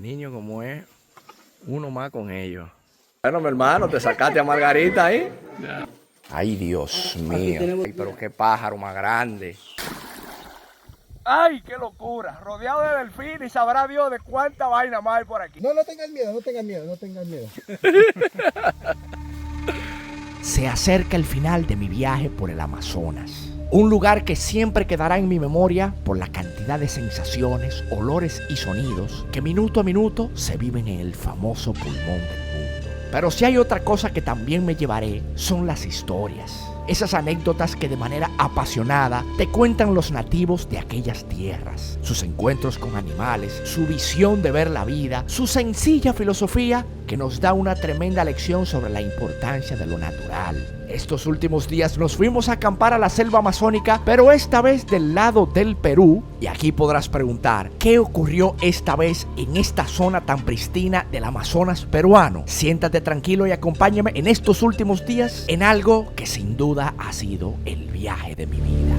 niño como es, uno más con ellos. Bueno, mi hermano, te sacaste a Margarita ahí. Ay, Dios mío. Ay, pero qué pájaro más grande. ¡Ay, qué locura! Rodeado de delfines y sabrá Dios de cuánta vaina más hay por aquí. No tengan miedo, no tengan miedo, no tengan miedo. Se acerca el final de mi viaje por el Amazonas. Un lugar que siempre quedará en mi memoria por la cantidad de sensaciones, olores y sonidos que minuto a minuto se viven en el famoso pulmón del mundo. Pero si hay otra cosa que también me llevaré, son las historias. Esas anécdotas que de manera apasionada te cuentan los nativos de aquellas tierras, sus encuentros con animales, su visión de ver la vida, su sencilla filosofía que nos da una tremenda lección sobre la importancia de lo natural. Estos últimos días nos fuimos a acampar a la selva amazónica, pero esta vez del lado del Perú. Y aquí podrás preguntar, ¿qué ocurrió esta vez en esta zona tan pristina del Amazonas peruano? Siéntate tranquilo y acompáñame en estos últimos días en algo que sin duda ha sido el viaje de mi vida.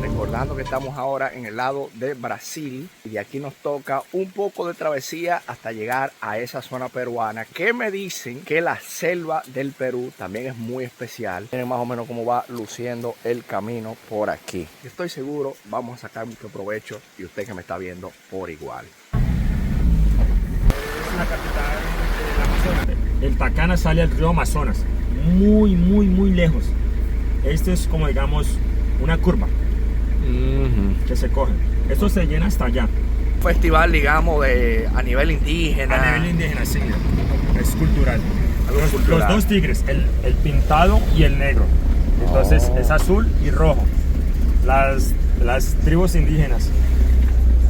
Recordando que estamos ahora en el lado de Brasil y de aquí nos toca un poco de travesía hasta llegar a esa zona peruana, que me dicen que la selva del Perú también es muy especial. Miren más o menos cómo va luciendo el camino por aquí. Estoy seguro vamos a sacar mucho provecho y usted que me está viendo por igual. Es la capital del Amazonas. El Tacana sale al río Amazonas, muy lejos. Este es como digamos una curva que se coge. Esto se llena hasta allá. Festival, digamos, a nivel indígena. A nivel indígena, sí. Es cultural. Cultural. Los dos tigres, el pintado y el negro. Entonces es azul y rojo. Las tribus indígenas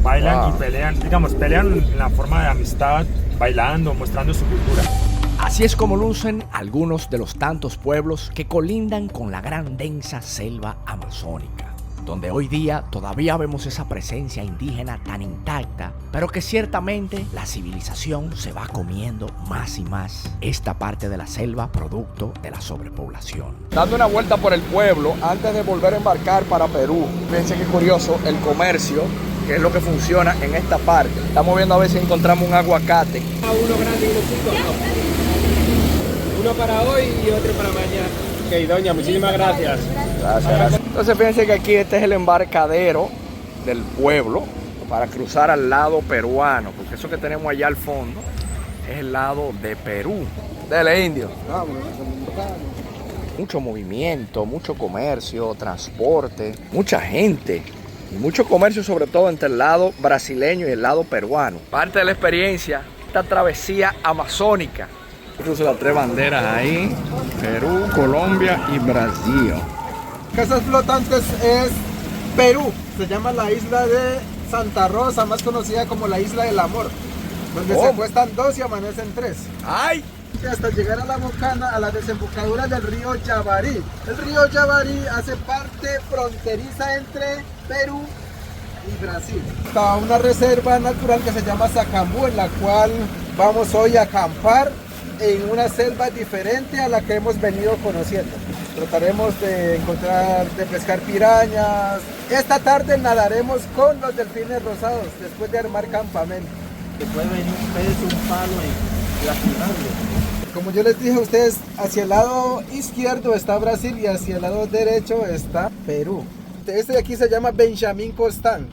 bailan y pelean, digamos, pelean en la forma de amistad, bailando, mostrando su cultura. Así es como lucen algunos de los tantos pueblos que colindan con la gran densa selva amazónica, donde hoy día todavía vemos esa presencia indígena tan intacta, pero que ciertamente la civilización se va comiendo más y más esta parte de la selva producto de la sobrepoblación. Dando una vuelta por el pueblo antes de volver a embarcar para Perú. Fíjense qué curioso el comercio, que es lo que funciona en esta parte. Estamos viendo a ver si encontramos un aguacate. Uno grande y uno chico. Uno para hoy y otro para mañana. Ok, doña, muchísimas gracias. Gracias. Entonces fíjense que aquí este es el embarcadero del pueblo para cruzar al lado peruano, porque eso que tenemos allá al fondo es el lado de Perú. Dele, indio. Mucho movimiento, mucho comercio, transporte, mucha gente y mucho comercio, sobre todo entre el lado brasileño y el lado peruano. Parte de la experiencia, esta travesía amazónica. Incluso las tres banderas ahí: Perú, Colombia y Brasil. Casas Flotantes es Perú. Se llama la isla de Santa Rosa, más conocida como la Isla del Amor, donde se acuestan dos y amanecen tres. ¡Ay! Hasta llegar a la Bocana, a la desembocadura del río Yavarí. El río Yavarí hace parte fronteriza entre Perú y Brasil. Está una reserva natural que se llama Sacambú, en la cual vamos hoy a acampar en una selva diferente a la que hemos venido conociendo. Trataremos de pescar pirañas. Esta tarde nadaremos con los delfines rosados después de armar campamento. Después venir un pez, un palo y lastimarlo. Como yo les dije a ustedes, hacia el lado izquierdo está Brasil y hacia el lado derecho está Perú. Este de aquí se llama Benjamín Constant,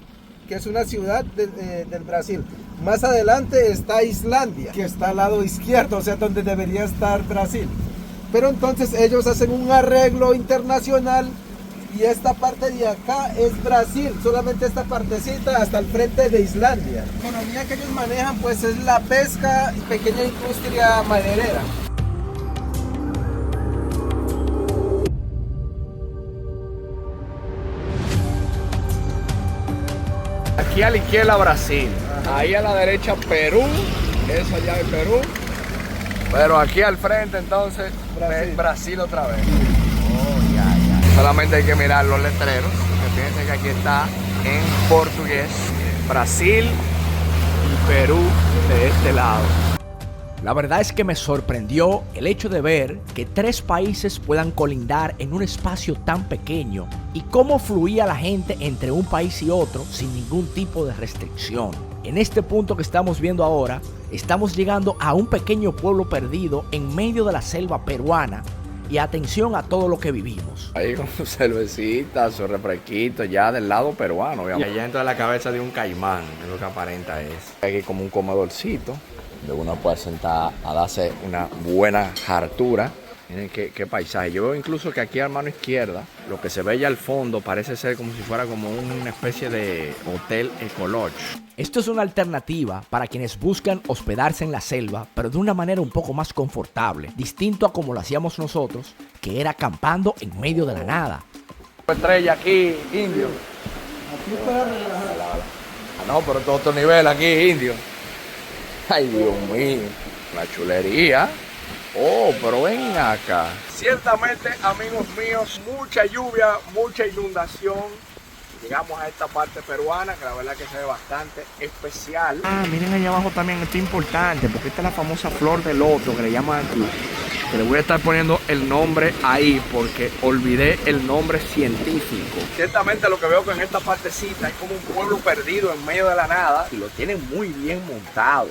que es una ciudad del Brasil. Más adelante está Islandia, que está al lado izquierdo, o sea, donde debería estar Brasil. Pero entonces ellos hacen un arreglo internacional y esta parte de acá es Brasil, solamente esta partecita hasta el frente de Islandia. La economía que ellos manejan pues es la pesca y pequeña industria maderera. Aquí a la izquierda Brasil, ahí a la derecha Perú, eso allá de Perú, pero aquí al frente entonces Brasil otra vez. Oh, ya. Solamente hay que mirar los letreros, que fíjense que aquí está en portugués, Brasil y Perú de este lado. La verdad es que me sorprendió el hecho de ver que 3 países puedan colindar en un espacio tan pequeño y cómo fluía la gente entre un país y otro sin ningún tipo de restricción. En este punto que estamos viendo ahora, estamos llegando a un pequeño pueblo perdido en medio de la selva peruana y atención a todo lo que vivimos. Ahí con su cervecita, su refresquito, ya del lado peruano, obviamente. Y allá entra la cabeza de un caimán, es lo que aparenta es. Aquí como un comedorcito, donde uno puede sentar a darse una buena hartura. Miren qué paisaje. Yo veo incluso que aquí a mano izquierda, lo que se ve ya al fondo parece ser como si fuera como una especie de hotel ecolodge. Esto es una alternativa para quienes buscan hospedarse en la selva, pero de una manera un poco más confortable, distinto a como lo hacíamos nosotros, que era acampando en medio de la nada. Estrella aquí, indio. Aquí para relajar. No, pero todo otro nivel aquí, indio. Ay, Dios mío, la chulería. Oh, pero ven acá. Ciertamente, amigos míos, mucha lluvia, mucha inundación. Llegamos a esta parte peruana, que la verdad que se ve bastante especial. Miren allá abajo también, esto es importante, porque esta es la famosa flor de loto que le llaman aquí. Que le voy a estar poniendo el nombre ahí, porque olvidé el nombre científico. Ciertamente lo que veo que en esta partecita es como un pueblo perdido en medio de la nada. Y lo tienen muy bien montado.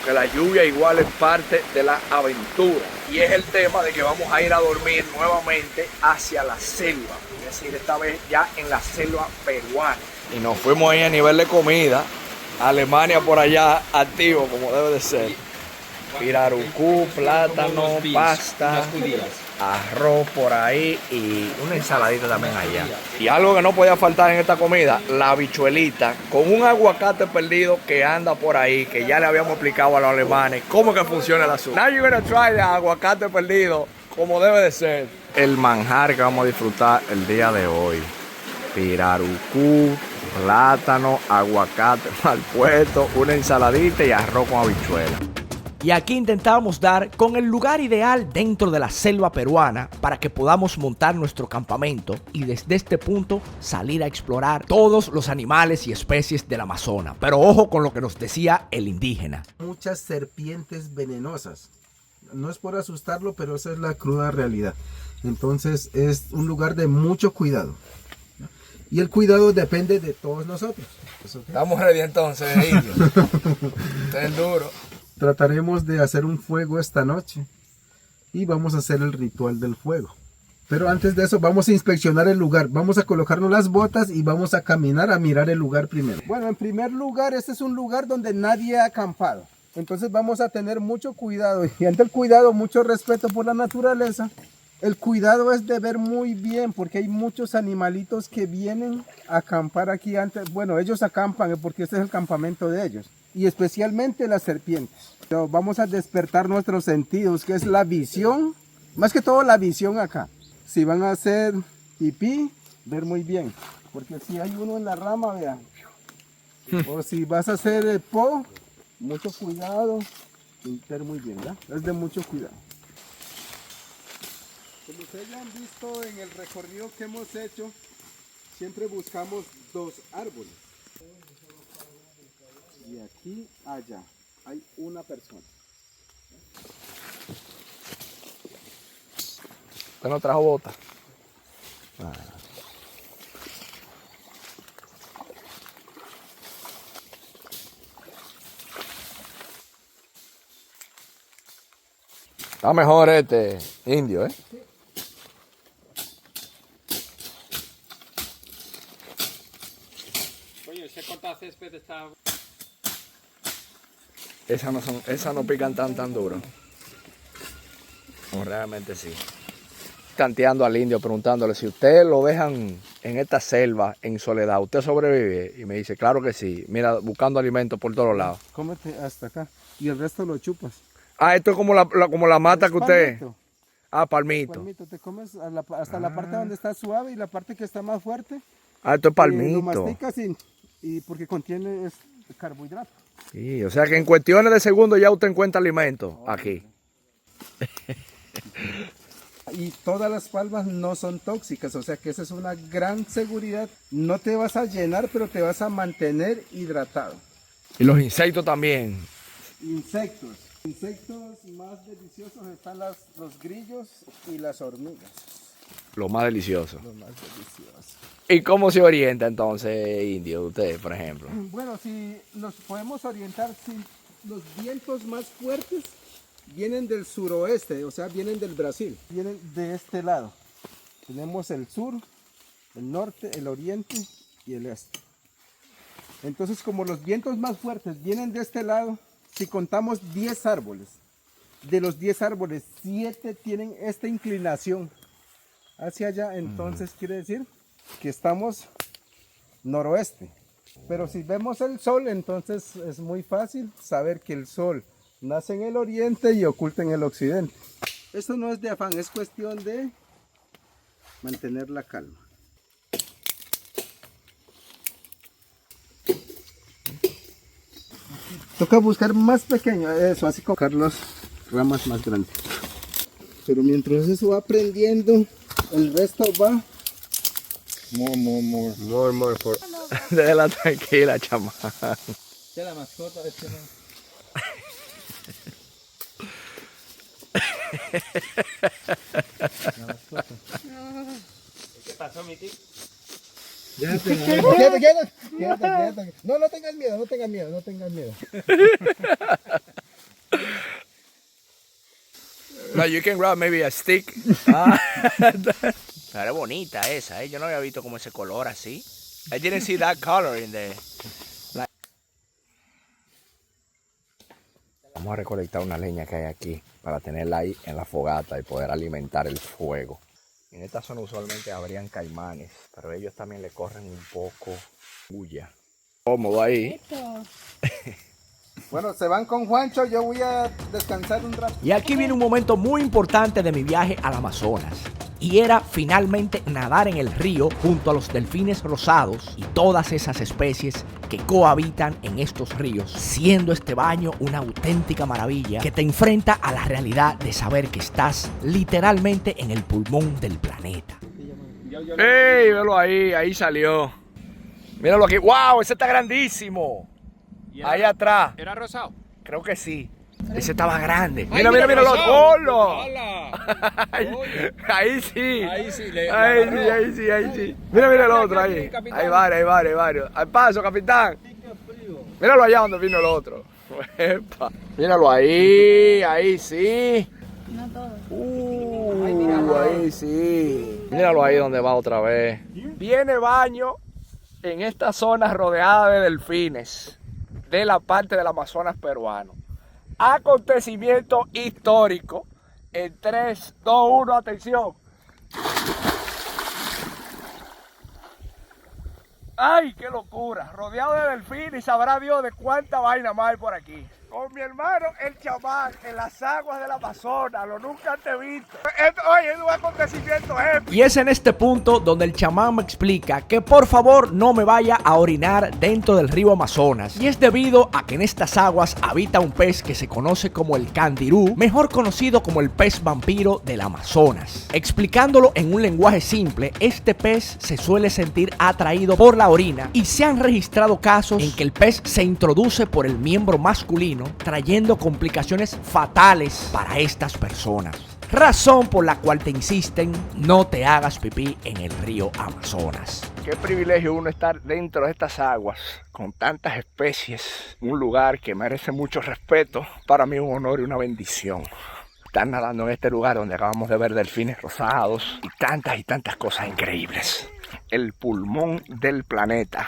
Que la lluvia igual es parte de la aventura. Y es el tema de que vamos a ir a dormir nuevamente hacia la selva. Es decir, esta vez ya en la selva peruana. Y nos fuimos ahí a nivel de comida. Alemania por allá activo como debe de ser. Pirarucú, plátano, pasta, arroz por ahí y una ensaladita también allá. Y algo que no podía faltar en esta comida, la habichuelita con un aguacate perdido que anda por ahí, que ya le habíamos explicado a los alemanes cómo que funciona el asunto. Now you're gonna try the aguacate perdido como debe de ser. El manjar que vamos a disfrutar el día de hoy. Pirarucú, plátano, aguacate mal puesto, una ensaladita y arroz con habichuela. Y aquí intentábamos dar con el lugar ideal dentro de la selva peruana para que podamos montar nuestro campamento y desde este punto salir a explorar todos los animales y especies del Amazonas. Pero ojo con lo que nos decía el indígena. Muchas serpientes venenosas. No es por asustarlo, pero esa es la cruda realidad. Entonces es un lugar de mucho cuidado. Y el cuidado depende de todos nosotros. Estamos ready entonces, indio. Usted es duro. Trataremos de hacer un fuego esta noche y vamos a hacer el ritual del fuego. Pero antes de eso vamos a inspeccionar el lugar. Vamos a colocarnos las botas y vamos a caminar a mirar el lugar primero. Bueno, en primer lugar, este es un lugar donde nadie ha acampado. Entonces vamos a tener mucho cuidado y ante el cuidado, mucho respeto por la naturaleza. El cuidado es de ver muy bien porque hay muchos animalitos que vienen a acampar aquí antes. Bueno, ellos acampan porque este es el campamento de ellos. Y especialmente las serpientes. Pero vamos a despertar nuestros sentidos, que es la visión, más que todo la visión acá. Si van a hacer pipí, ver muy bien, porque si hay uno en la rama, vean. O si vas a hacer po, mucho cuidado, ver muy bien, ¿verdad? Es de mucho cuidado. Como ustedes ya han visto en el recorrido que hemos hecho, siempre buscamos 2 árboles. Y aquí, allá, hay una persona. ¿Usted no trajo bota? Está mejor este indio, ¿eh? Oye, ese corta césped está... Esas no pican tan duro. No, realmente sí. Tanteando al indio, preguntándole si ustedes lo dejan en esta selva, en soledad, ¿usted sobrevive? Y me dice, claro que sí. Mira, buscando alimentos por todos lados. Cómete hasta acá y el resto lo chupas. Ah, esto es como la mata que usted... Palmito. Ah, palmito. Palmito, te comes hasta la parte donde está suave y la parte que está más fuerte. Ah, esto es Lo palmito. masticas y porque contiene carbohidratos. Sí, o sea que en cuestiones de segundos ya usted encuentra alimentos aquí. Y todas las palmas no son tóxicas, o sea que esa es una gran seguridad. No te vas a llenar, pero te vas a mantener hidratado. Y los insectos también. Insectos. Insectos más deliciosos están los grillos y las hormigas. Lo más delicioso. Los más deliciosos. ¿Y cómo se orienta entonces, Indio, usted, por ejemplo? Bueno, si nos podemos orientar, si los vientos más fuertes vienen del suroeste, o sea, vienen del Brasil, vienen de este lado. Tenemos el sur, el norte, el oriente y el este. Entonces, como los vientos más fuertes vienen de este lado, si contamos 10 árboles, de los 10 árboles, 7 tienen esta inclinación hacia allá, entonces quiere decir que estamos noroeste. Pero si vemos el sol, entonces es muy fácil saber que el sol nace en el oriente y oculta en el occidente. Esto no es de afán, es cuestión de mantener la calma. Toca buscar más pequeño, eso, así colocar las ramas más grandes. Pero mientras eso va aprendiendo, el resto va. More. Déjala tranquila, chamán. Ya la mascota es que no. La mascota. ¿Qué pasó, mi tío? Quédate. No tengas miedo. No, you can grab maybe a stick. Pero es bonita esa, ¿eh? Yo no había visto como ese color así. I didn't see that color in the... Vamos a recolectar una leña que hay aquí para tenerla ahí en la fogata y poder alimentar el fuego. En esta zona usualmente habrían caimanes, pero ellos también le corren un poco bulla. Cómodo ahí. Bueno, se van con Juancho, yo voy a descansar un rato. Y aquí viene un momento muy importante de mi viaje al Amazonas. Y era finalmente nadar en el río junto a los delfines rosados y todas esas especies que cohabitan en estos ríos, siendo este baño una auténtica maravilla que te enfrenta a la realidad de saber que estás literalmente en el pulmón del planeta. ¡Ey! Velo ahí salió. Míralo aquí. ¡Wow! Ese está grandísimo. Ahí atrás. ¿Era rosado? Creo que sí. Ese estaba grande. Mira el otro. ¡Hola! Ahí sí. Ahí sí. Mira el otro ahí. Hay varios. Al paso, capitán. Míralo allá donde vino el otro. Epa. Míralo ahí sí. No todo. Ahí sí. Míralo ahí donde va otra vez. Viene baño en esta zona rodeada de delfines de la parte del Amazonas peruano. Acontecimiento histórico. En 3, 2, 1, atención. ¡Ay, qué locura! Rodeado de delfines y sabrá Dios de cuánta vaina más hay por aquí. Con mi hermano el chamán en las aguas del Amazonas, lo nunca te he visto. Oye, es un acontecimiento épico. Y es en este punto donde el chamán me explica que por favor no me vaya a orinar dentro del río Amazonas. Y es debido a que en estas aguas habita un pez que se conoce como el candirú, mejor conocido como el pez vampiro del Amazonas. Explicándolo en un lenguaje simple, este pez se suele sentir atraído por la orina y se han registrado casos en que el pez se introduce por el miembro masculino, trayendo complicaciones fatales para estas personas. Razón por la cual te insisten, no te hagas pipí en el río Amazonas. Qué privilegio uno estar dentro de estas aguas con tantas especies. Un lugar que merece mucho respeto. Para mí un honor y una bendición estar nadando en este lugar donde acabamos de ver delfines rosados y tantas cosas increíbles. El pulmón del planeta.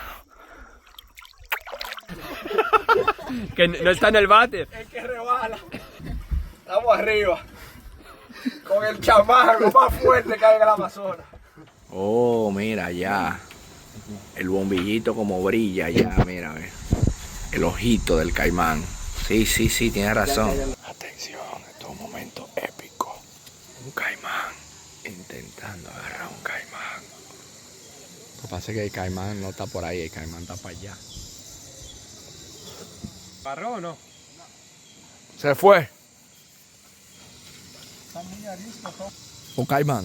Que no está en el váter. El que rebala. Estamos arriba. Con el chamán, lo más fuerte que hay en el Amazonas. Oh, mira ya. El bombillito como brilla ya, mira. El ojito del caimán. Sí, tiene razón. Atención, esto es un momento épico. Un caimán intentando agarrar un caimán. Lo que pasa es que el caimán no está por ahí, el caimán está para allá. ¿Parró o no? Se fue. Un caimán.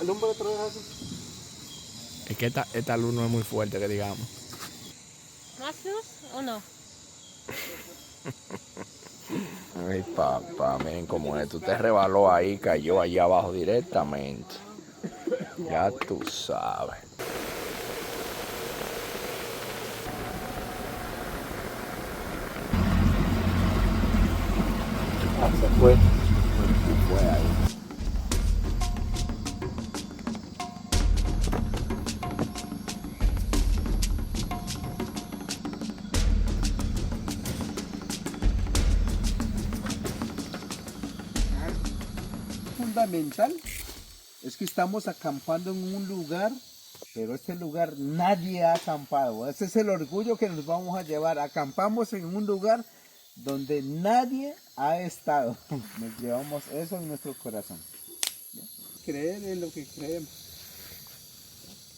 El hombre de así. Es que esta luz no es muy fuerte, que digamos. ¿Más luz o no? Ay, papá, miren cómo es. Usted rebaló ahí, cayó allá abajo directamente. Ya tú sabes. Se fue. Fue ahí. Fundamental es que estamos acampando en un lugar, pero este lugar nadie ha acampado. Ese es el orgullo que nos vamos a llevar. Acampamos en un lugar donde nadie ha estado. Nos llevamos eso en nuestro corazón. Creer en lo que creemos.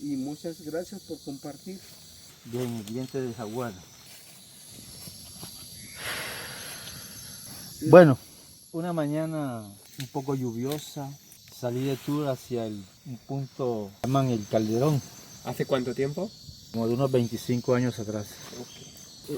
Y muchas gracias por compartir. Bien, el diente del jaguar. Bueno, una mañana un poco lluviosa, salí de tour hacia un punto que llaman el Calderón, ¿Hace cuánto tiempo? como de unos 25 años atrás.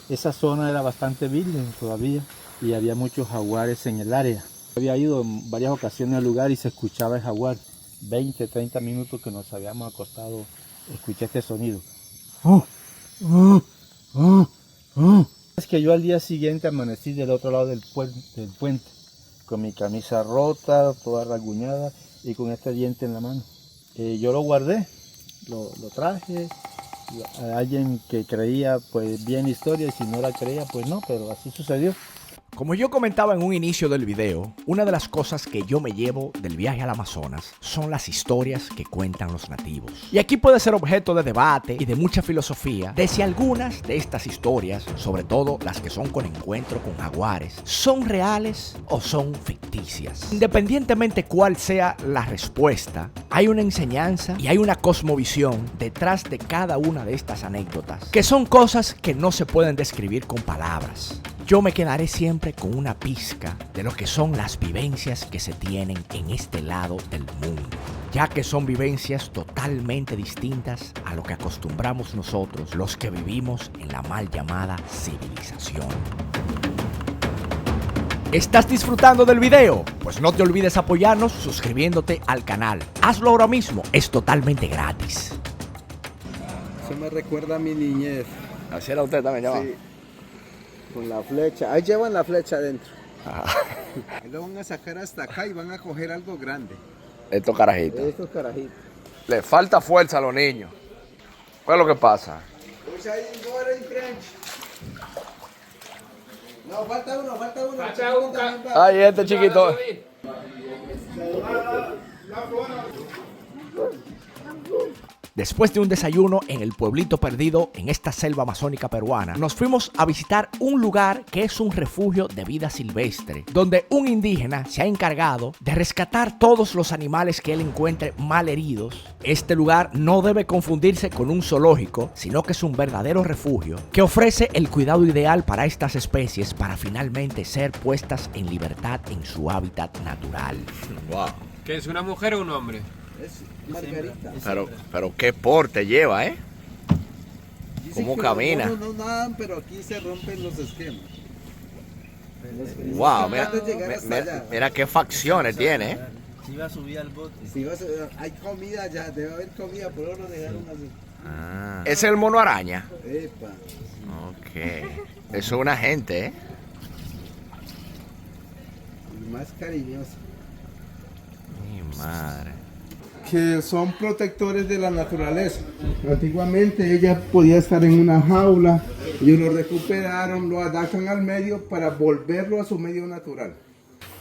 Esa zona era bastante virgen todavía y había muchos jaguares en el área. Había ido en varias ocasiones al lugar y se escuchaba el jaguar. 20, 30 minutos que nos habíamos acostado, escuché este sonido. Es que yo al día siguiente amanecí del otro lado del puente, con mi camisa rota, toda rasguñada y con este diente en la mano. Yo lo guardé, lo traje. A alguien que creía pues bien la historia y si no la creía pues no, pero así sucedió. Como yo comentaba en un inicio del video, una de las cosas que yo me llevo del viaje al Amazonas son las historias que cuentan los nativos. Y aquí puede ser objeto de debate y de mucha filosofía de si algunas de estas historias, sobre todo las que son con encuentro con jaguares, son reales o son ficticias. Independientemente cuál sea la respuesta, hay una enseñanza y hay una cosmovisión detrás de cada una de estas anécdotas, que son cosas que no se pueden describir con palabras. Yo me quedaré siempre con una pizca de lo que son las vivencias que se tienen en este lado del mundo, ya que son vivencias totalmente distintas a lo que acostumbramos nosotros, los que vivimos en la mal llamada civilización. ¿Estás disfrutando del video? Pues no te olvides apoyarnos suscribiéndote al canal. Hazlo ahora mismo, es totalmente gratis. Eso me recuerda a mi niñez. Así era usted también, ya va. Sí. Con la flecha, ahí llevan la flecha adentro. Y lo van a sacar hasta acá y van a coger algo grande. Estos carajitos. Estos carajitos. Le falta fuerza a los niños. ¿Qué es lo que pasa? No, falta uno. Ay, este chiquito. Después de un desayuno en el pueblito perdido en esta selva amazónica peruana, nos fuimos a visitar un lugar que es un refugio de vida silvestre, donde un indígena se ha encargado de rescatar todos los animales que él encuentre mal heridos. Este lugar no debe confundirse con un zoológico, sino que es un verdadero refugio que ofrece el cuidado ideal para estas especies para finalmente ser puestas en libertad en su hábitat natural. Wow. ¿Qué es, una mujer o un hombre? Es Margarita. Pero qué porte lleva, ¿eh? Dicen ¿Cómo que camina? los monos no nadan, pero aquí se rompen los esquemas. Wow, Capaz de llegar hasta allá. mira qué facciones tiene, ¿eh? Si iba a subir al bote. Si hay comida allá, debe haber comida, por eso lo dejaron así. ¿Es el mono araña? Epa. Ok. Eso es una gente, ¿eh? El más cariñoso. Mi madre. Que son protectores de la naturaleza. Antiguamente ella podía estar en una jaula, ellos lo recuperaron, lo adaptan al medio para volverlo a su medio natural.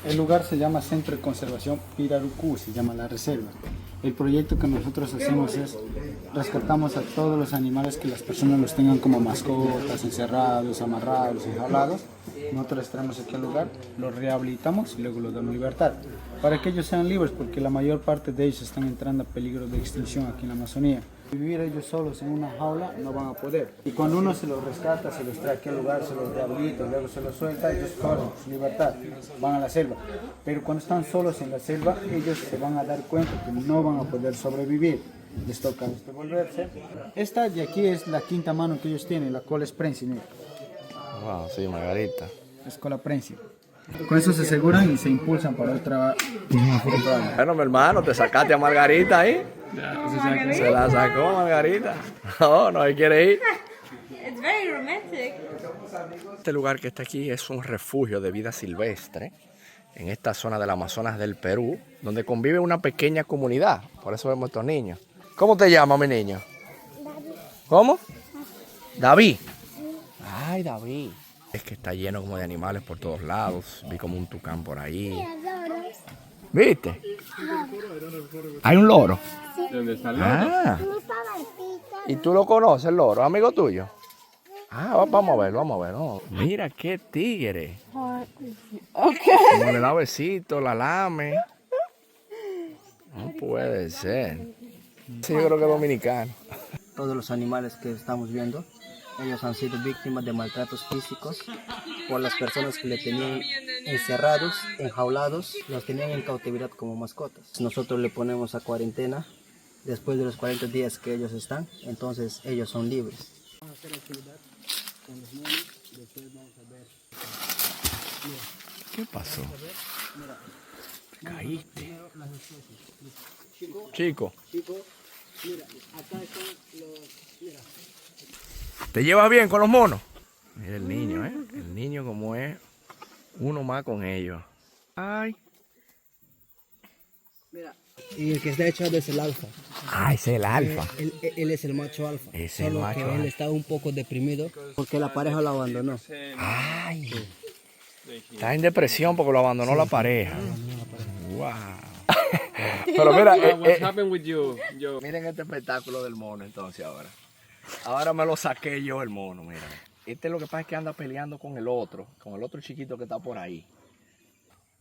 El lugar se llama Centro de Conservación Pirarucú, se llama la reserva. El proyecto que nosotros hacemos es rescatamos a todos los animales que las personas los tengan como mascotas, encerrados, amarrados, enjaulados. Nosotros los traemos aquí al lugar, los rehabilitamos y luego los damos libertad para que ellos sean libres, porque la mayor parte de ellos están entrando a peligro de extinción aquí en la Amazonía. Vivir ellos solos en una jaula no van a poder. Y cuando uno se los rescata, se los trae aquí al lugar, se los rehabilita, luego se los suelta, ellos corren su libertad, van a la selva. Pero cuando están solos en la selva, ellos se van a dar cuenta que no van a poder sobrevivir. Les toca devolverse. Esta de aquí es la quinta mano que ellos tienen, la cola es prensi. Wow, sí, Margarita. Es cola prensi. Con eso se aseguran y se impulsan para otra. Bueno, mi hermano, te sacaste a Margarita ahí. Se la sacó Margarita. No, no quiere ir. It's very romantic. Este lugar que está aquí es un refugio de vida silvestre en esta zona del Amazonas del Perú, donde convive una pequeña comunidad. Por eso vemos estos niños. ¿Cómo te llamas, mi niño? David. ¿Cómo? David. Ay, David. Es que está lleno como de animales por todos lados. Vi como un tucán por ahí. ¿Viste? ¿Hay un loro? ¿Dónde está el loro? Ah. ¿Y tú lo conoces, el loro? ¿Amigo tuyo? Ah, vamos a ver, vamos a ver. No. Mira qué tigre. Como le da besitos, la lame. No puede ser. Sí, yo creo que es dominicano. Todos los animales que estamos viendo, ellos han sido víctimas de maltratos físicos por las personas que le tenían encerrados, enjaulados, los tenían en cautividad como mascotas. Nosotros le ponemos a cuarentena, después de los 40 días que ellos están, entonces ellos son libres. Vamos a hacer actividad con los monos, después vamos a ver. ¿Qué pasó? Caíste. Chico. Mira, acá están los... Mira. ¿Te llevas bien con los monos? Mira el niño, ¿eh? El niño como es uno más con ellos. Ay. Mira, y el que está echado es el alfa. Ah, ese es el alfa. Él es el macho alfa. Es el Solo macho que alfa. él está un poco deprimido porque la pareja lo abandonó. Ay. Está en depresión porque lo abandonó la pareja. Wow. Pero mira, What happened with you? Yo. miren este espectáculo del mono entonces ahora. Ahora me lo saqué yo el mono, mira. Este lo que pasa es que anda peleando con el otro chiquito que está por ahí.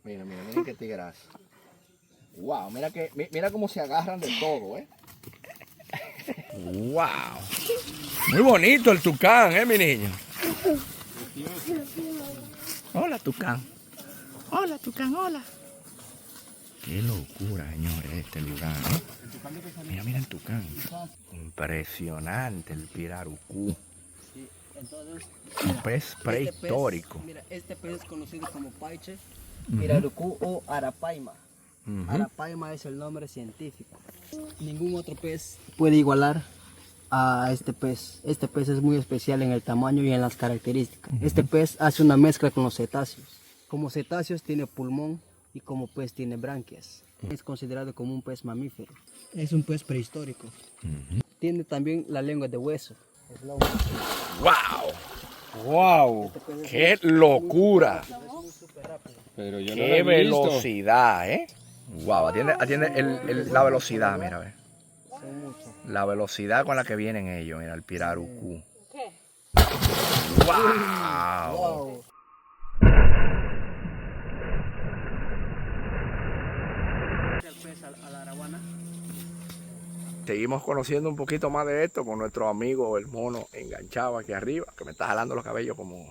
Miren qué tigrazo. Wow, mira cómo se agarran de todo, ¿eh? Wow. Muy bonito el tucán, mi niño. Hola, tucán. Hola, tucán, hola. Qué locura, señores, este lugar, ¿eh? Mira el tucán. Impresionante el pirarucú. Sí, entonces, Un pez prehistórico. Este pez es conocido como paiche, pirarucú o arapaima. Arapaima es el nombre científico. Ningún otro pez puede igualar a este pez. Este pez es muy especial en el tamaño y en las características. Este pez hace una mezcla con los cetáceos. Como cetáceos tiene pulmón y como pez tiene branquias. Es considerado como un pez mamífero. Es un pez prehistórico. Tiene también la lengua de hueso. ¡Wow! ¡Wow! ¡Qué locura! Pero yo no ¡Qué lo he visto. velocidad, eh! ¡Wow! Atiende la velocidad, mira, ve. La velocidad con la que vienen ellos, mira, el pirarucú. ¡Wow! Seguimos conociendo un poquito más de esto con nuestro amigo el mono enganchado aquí arriba, que me está jalando los cabellos como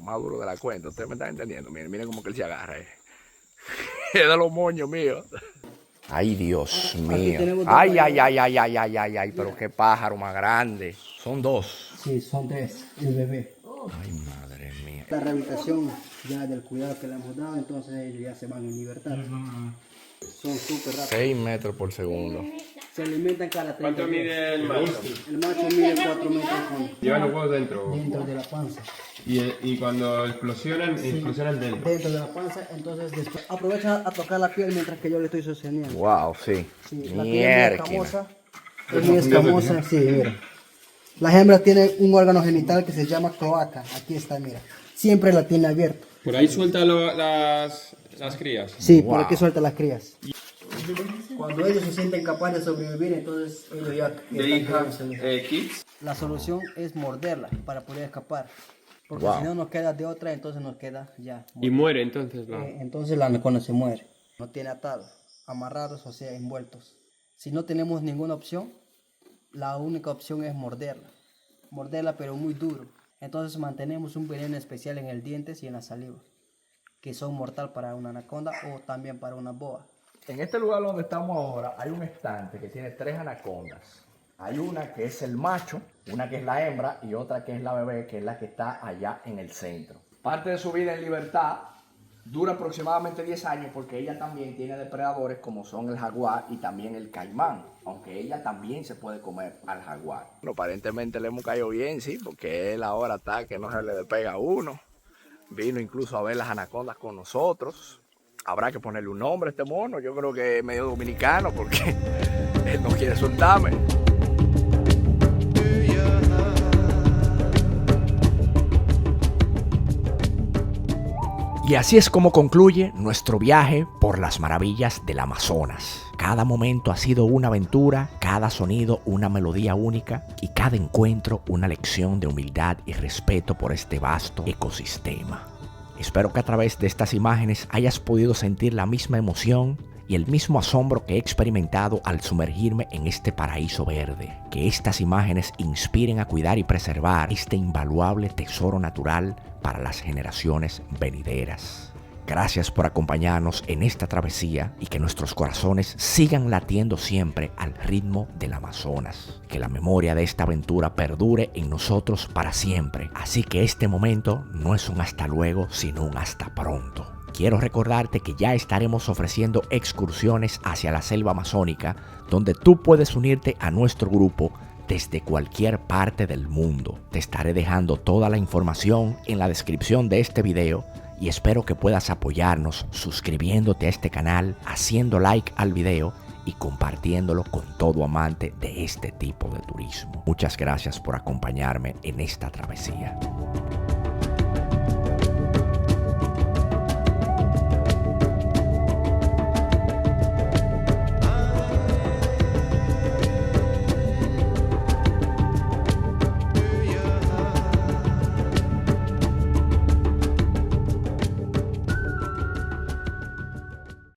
más duro de la cuenta. Ustedes me están entendiendo. Miren cómo que él se agarra. Es de los moños míos. Ay, Dios mío. Ay, pero qué pájaro más grande. Son dos. Sí, son tres, el bebé. Ay, madre mía. La rehabilitación ya del cuidado que le hemos dado, entonces ellos ya se van en libertad. Son súper rápidos. 6 metros por segundo. Se alimentan cada 30 ¿Cuánto días. mide el macho? El macho mide 4 metros Llevan los huevos dentro. dentro de la panza. Y cuando explosionan dentro. Dentro de la panza, entonces después aprovecha a tocar la piel mientras que yo le estoy sosteniendo. Wow, sí. Sí, la piel es muy Mierda. escamosa. Es muy escamosa, sí, mira. Las hembras tienen un órgano genital que se llama cloaca. Aquí está, mira. Siempre la tiene abierta. Por ahí suelta las crías. Sí, por aquí suelta las crías. Cuando ellos se sienten capaces de sobrevivir, entonces ellos ya están queriendo kids. La solución es morderla para poder escapar. Porque Wow. si no nos queda de otra, entonces nos queda ya. Y muere entonces la... Entonces la anaconda se muere. No tiene atado, amarrados, o sea, envueltos. Si no tenemos ninguna opción, la única opción es morderla. Morderla pero muy duro. Entonces mantenemos un veneno especial en el diente y en la saliva, que son mortal para una anaconda o también para una boa. En este lugar donde estamos ahora hay un estante que tiene 3 anacondas. Hay una que es el macho, una que es la hembra y otra que es la bebé, que es la que está allá en el centro. Parte de su vida en libertad Dura aproximadamente 10 años porque ella también tiene depredadores como son el jaguar y también el caimán, aunque ella también se puede comer al jaguar. Bueno, aparentemente le hemos caído bien, sí, porque él ahora está que no se le despega a uno. Vino incluso a ver las anacondas con nosotros. Habrá que ponerle un nombre a este mono, yo creo que es medio dominicano porque él no quiere soltarme. Y así es como concluye nuestro viaje por las maravillas del Amazonas. Cada momento ha sido una aventura, cada sonido una melodía única y cada encuentro una lección de humildad y respeto por este vasto ecosistema. Espero que a través de estas imágenes hayas podido sentir la misma emoción y el mismo asombro que he experimentado al sumergirme en este paraíso verde. Que estas imágenes inspiren a cuidar y preservar este invaluable tesoro natural para las generaciones venideras. Gracias por acompañarnos en esta travesía y que nuestros corazones sigan latiendo siempre al ritmo del Amazonas. Que la memoria de esta aventura perdure en nosotros para siempre. Así que este momento no es un hasta luego, sino un hasta pronto. Quiero recordarte que ya estaremos ofreciendo excursiones hacia la selva amazónica, donde tú puedes unirte a nuestro grupo desde cualquier parte del mundo. Te estaré dejando toda la información en la descripción de este video y espero que puedas apoyarnos suscribiéndote a este canal, haciendo like al video y compartiéndolo con todo amante de este tipo de turismo. Muchas gracias por acompañarme en esta travesía.